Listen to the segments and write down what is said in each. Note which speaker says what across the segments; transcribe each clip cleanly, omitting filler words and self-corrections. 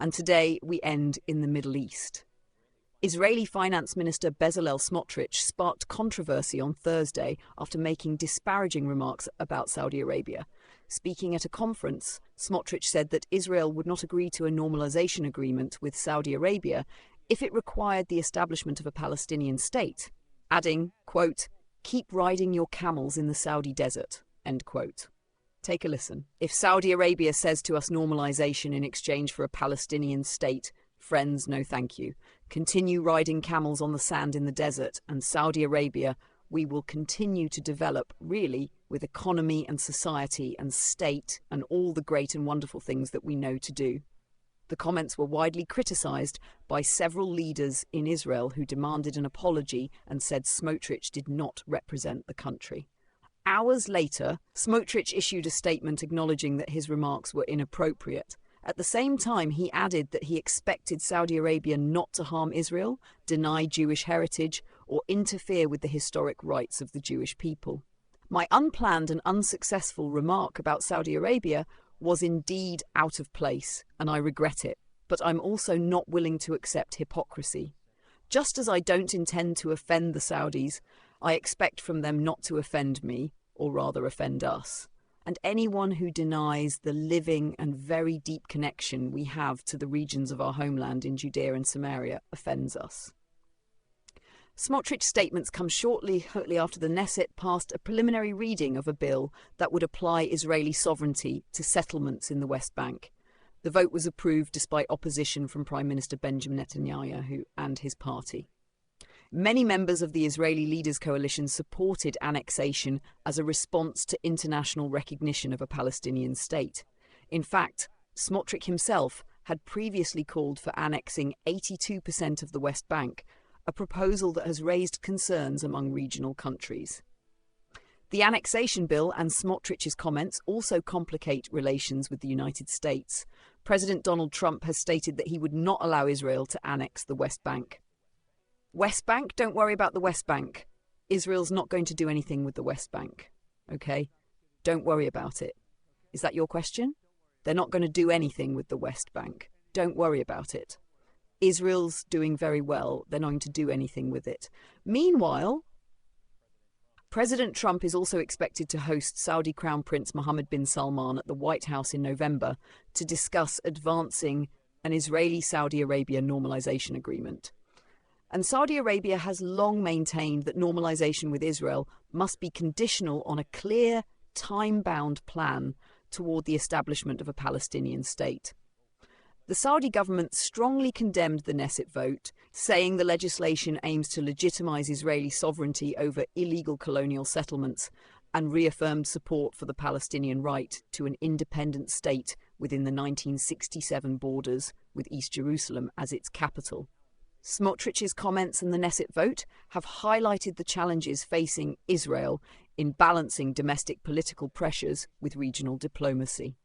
Speaker 1: And today we end in the Middle East. Israeli Finance Minister Bezalel Smotrich sparked controversy on Thursday after making disparaging remarks about Saudi Arabia. Speaking at a conference, Smotrich said that Israel would not agree to a normalization agreement with Saudi Arabia if it required the establishment of a Palestinian state, adding, quote, "Keep riding your camels in the Saudi desert," end quote. Take a listen. If Saudi Arabia says to us normalization in exchange for a Palestinian state, friends, no thank you. Continue riding camels on the sand in the desert, and Saudi Arabia, we will continue to develop, really, with economy and society and state and all the great and wonderful things that we know to do. The comments were widely criticised by several leaders in Israel who demanded an apology and said Smotrich did not represent the country. Hours later, Smotrich issued a statement acknowledging that his remarks were inappropriate. At the same time, he added that he expected Saudi Arabia not to harm Israel, deny Jewish heritage, or interfere with the historic rights of the Jewish people. My unplanned and unsuccessful remark about Saudi Arabia was indeed out of place, and I regret it, but I'm also not willing to accept hypocrisy. Just as I don't intend to offend the Saudis, I expect from them not to offend me, or rather offend us. And anyone who denies the living and very deep connection we have to the regions of our homeland in Judea and Samaria offends us. Smotrich's statements come shortly after the Knesset passed a preliminary reading of a bill that would apply Israeli sovereignty to settlements in the West Bank. The vote was approved despite opposition from Prime Minister Benjamin Netanyahu and his party. Many members of the Israeli Leaders' Coalition supported annexation as a response to international recognition of a Palestinian state. In fact, Smotrich himself had previously called for annexing 82% of the West Bank, a proposal that has raised concerns among regional countries. The annexation bill and Smotrich's comments also complicate relations with the United States. President Donald Trump has stated that he would not allow Israel to annex the West Bank. West Bank, don't worry about the West Bank. Israel's not going to do anything with the West Bank. Okay? Don't worry about it. Is that your question? They're not going to do anything with the West Bank. Don't worry about it. Israel's doing very well. They're not going to do anything with it. Meanwhile, President Trump is also expected to host Saudi Crown Prince Mohammed bin Salman at the White House in November to discuss advancing an Israeli-Saudi Arabia normalization agreement. And Saudi Arabia has long maintained that normalization with Israel must be conditional on a clear, time-bound plan toward the establishment of a Palestinian state. The Saudi government strongly condemned the Knesset vote, saying the legislation aims to legitimize Israeli sovereignty over illegal colonial settlements and reaffirmed support for the Palestinian right to an independent state within the 1967 borders, with East Jerusalem as its capital. Smotrich's comments and the Knesset vote have highlighted the challenges facing Israel in balancing domestic political pressures with regional diplomacy.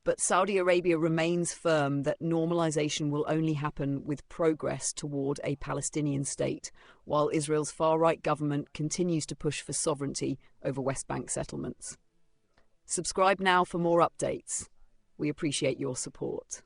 Speaker 1: But Saudi Arabia remains firm that normalization will only happen with progress toward a Palestinian state, while Israel's far-right government continues to push for sovereignty over West Bank settlements. Subscribe now for more updates. We appreciate your support.